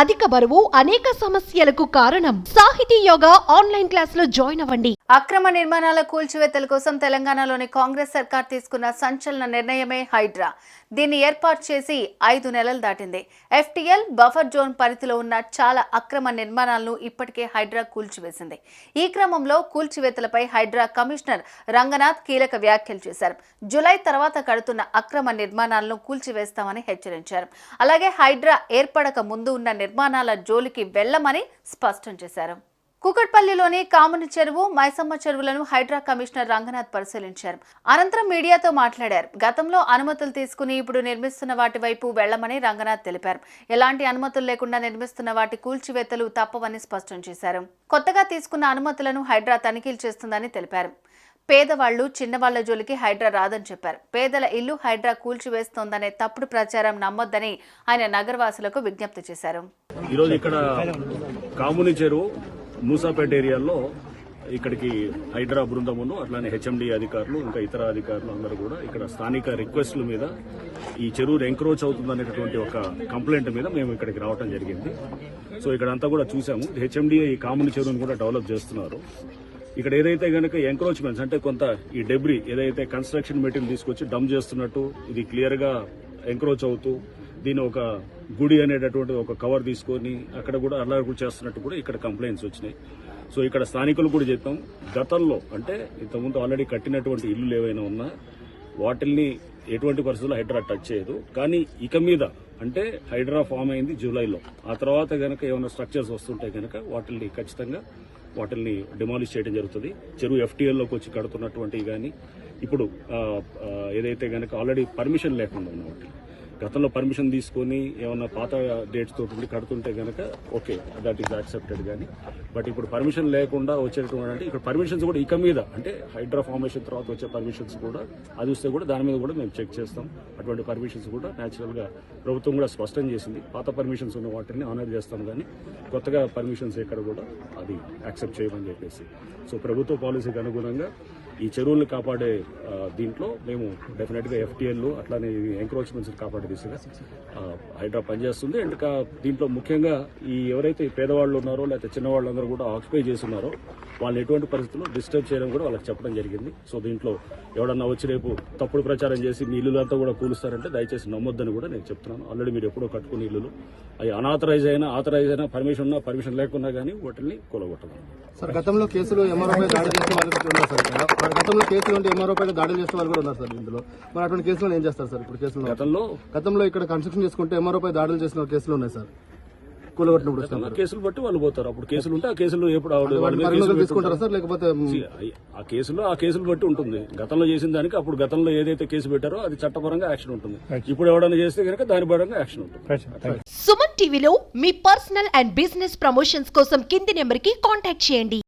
అధిక బరువు అనేక సమస్యలకు కారణం. సాహితీ యోగా ఆన్లైన్ క్లాసులో జాయిన్ అవ్వండి. అక్రమ నిర్మాణాల కూల్చివేతల కోసం తెలంగాణలోని కాంగ్రెస్ సర్కార్ తీసుకున్న సంచలన నిర్ణయమే హైడ్రా. దీన్ని ఏర్పాటు చేసి 5 నెలలు దాటింది. FTL బఫర్ జోన్ పరిధిలో ఉన్న చాలా అక్రమ నిర్మాణాలను ఇప్పటికే హైడ్రా కూల్చివేసింది. ఈ క్రమంలో కూల్చివేతలపై హైడ్రా కమిషనర్ రంగనాథ్ కీలక వ్యాఖ్యలు చేశారు. జూలై తర్వాత కడుతున్న అక్రమ నిర్మాణాలను కూల్చివేస్తామని హెచ్చరించారు. అలాగే హైడ్రా ఏర్పడక ముందు ఉన్న నిర్మాణాల జోలికి వెళ్లమని స్పష్టం చేశారు. కూకట్పల్లిలోని కాముని చెరువు, మైసమ్మ చెరువులను హైడ్రా కమిషనర్ రంగనాథ్ పరిశీలించారు. అనంతరం మీడియాతో మాట్లాడారు. గతంలో అనుమతులు తీసుకుని ఇప్పుడు నిర్మిస్తున్న వాటి వైపు వెళ్లమని రంగనాథ్ తెలిపారు. ఎలాంటి అనుమతులు లేకుండా నిర్మిస్తున్న వాటి కూల్చివేతలు తప్పవని స్పష్టం చేశారు. కొత్తగా తీసుకున్న అనుమతులను హైడ్రా తనిఖీలు చేస్తుందని తెలిపారు. పేదవాళ్లు, చిన్నవాళ్ల జోలికి హైడ్రా రాదని చెప్పారు. పేదల ఇల్లు హైడ్రా కూల్చివేస్తోందనే తప్పుడు ప్రచారం నమ్మొద్దని ఆయన నగరవాసులకు విజ్ఞప్తి చేశారు. ఈరోజు ఇక్కడ కాముని చెరువు మూసాపేట ఏరియాలో ఇక్కడికి హైడ్రా బృందమును అట్లానే HMD అధికారులు ఇంకా ఇతర అధికారులు అందరూ కూడా ఇక్కడ స్థానిక రిక్వెస్ట్ల మీద ఈ చెరువు ఎంక్రోచ్ అవుతుందనేటటువంటి ఒక కంప్లైంట్ మీద మేము ఇక్కడికి రావడం జరిగింది. సో ఇక్కడ అంతా కూడా చూసాము. HMD ఈ కాముని చెరువును కూడా డెవలప్ చేస్తున్నారు. ఇక్కడ ఏదైతే గనక ఎంక్రోచ్మెంట్స్ అంటే కొంత ఈ డెబ్రీ ఏదైతే కన్స్ట్రక్షన్ మెటీరియల్ తీసుకొచ్చి డంప్ చేస్తున్నట్టు ఇది క్లియర్ గా ఎంక్రోచ్ అవుతూ దీని ఒక గుడి అనేటటువంటి ఒక కవర్ తీసుకొని అక్కడ కూడా అల్లరి చేస్తున్నట్టు కూడా ఇక్కడ కంప్లైంట్స్ వచ్చినాయి. సో ఇక్కడ స్థానికులు కూడా చెప్పాం, గతంలో అంటే ఇంతకుముందు ఆల్రెడీ కట్టినటువంటి ఇల్లు ఏవైనా ఉన్నా వాటిల్ని ఎటువంటి పరిస్థితుల్లో హైడ్రా టచ్ చేయదు. కానీ ఇక మీద అంటే హైడ్రా ఫామ్ అయింది జూలైలో, ఆ తర్వాత గనక ఏమైనా స్ట్రక్చర్స్ వస్తుంటే గనక వాటిల్ని ఖచ్చితంగా వాటిల్ని డిమాలిష్ చేయడం జరుగుతుంది. చెరువు FTLలోకి వచ్చి కడుతున్నటువంటివి కానీ ఇప్పుడు ఏదైతే గనక ఆల్రెడీ పర్మిషన్ లేకుండా ఉన్న వాటి గతంలో పర్మిషన్ తీసుకొని ఏమన్నా పాత డేట్స్ తోటి కడుతుంటే గనక ఓకే, దట్ ఈస్ యాక్సెప్టెడ్. కానీ బట్ ఇప్పుడు పర్మిషన్ లేకుండా వచ్చేటువంటి అంటే ఇక్కడ పర్మిషన్స్ కూడా ఇక మీద అంటే హైడ్రా ఫార్మేషన్ తర్వాత వచ్చే పర్మిషన్స్ కూడా అది వస్తే కూడా దాని మీద కూడా మేము చెక్ చేస్తాం. అటువంటి పర్మిషన్స్ కూడా న్యాచురల్ గా ప్రభుత్వం కూడా స్పష్టం చేసింది. పాత పర్మిషన్స్ ఉన్న వాటిని ఆనర్ చేస్తాం, కానీ కొత్తగా పర్మిషన్స్ ఎక్కడ కూడా అది యాక్సెప్ట్ చేయమని చెప్పేసి. సో ప్రభుత్వ పాలసీకి అనుగుణంగా ఈ చెరువులను కాపాడే దీంట్లో మేము డెఫినెట్ గా FTL అట్లానే ఎంక్రోచ్మెంట్స్ కాపాడే దిశగా హైడ్రా పనిచేస్తుంది. అండ్ దీంట్లో ముఖ్యంగా ఈ ఎవరైతే పేదవాళ్ళు ఉన్నారో లేకపోతే చిన్నవాళ్ళందరూ కూడా ఆక్యుపై చేస్తున్నారో వాళ్ళు ఎటువంటి పరిస్థితుల్లో డిస్టర్బ్ చేయడం కూడా వాళ్ళకి చెప్పడం జరిగింది. సో దీంట్లో ఎవడన్నా వచ్చి రేపు తప్పుడు ప్రచారం చేసి మీ ఇల్లులంతా కూడా కూలుస్తారంటే దయచేసి నమ్మొద్దని కూడా నేను చెప్తున్నాను. ఆల్రెడీ మీరు ఎప్పుడో కట్టుకుని ఇల్లులు అవి అనాథరైజ్ అయినా ఆథరైజ్ అయినా పర్మిషన్ ఉన్నా పర్మిషన్ లేకున్నా కానీ వాటిని కూలగొట్టడం. సార్ గతంలో కేసులు MRO దాడి చేసే వాళ్ళు ఉన్నారు సార్. గతంలో కేసులు ఉంటే MRO దాడులు చేసే వాళ్ళు కూడా ఉన్నారు సార్. ఇందులో మరి అటువంటి కేసులు ఏం చేస్తారు సార్? ఇప్పుడు కేసులు గతంలో ఇక్కడ కన్స్ట్రక్షన్ చేసుకుంటే MRO దాడులు చేసిన కేసులు ఉన్నాయి సార్. కూలగొట్టినప్పుడు కేసులు బట్టి వాళ్ళు పోతారు. అప్పుడు కేసులు ఉంటే ఆ కేసులు ఎప్పుడు తీసుకుంటారా సార్? లేకపోతే ఆ కేసులు బట్టి ఉంటుంది. గతంలో చేసిన దానికి అప్పుడు గతంలో ఏదైతే కేసు పెట్టారో అది చట్టపరంగా యాక్షన్ ఉంటుంది. ఇప్పుడు ఎవరైనా చేస్తే కనుక దాని పరంగా యాక్షన్ ఉంటుంది. సుమన్ టీవీలో మీ పర్సనల్ అండ్ బిజినెస్ ప్రమోషన్స్ కోసం కింది నెంబర్ కి కాంటాక్ట్ చేయండి.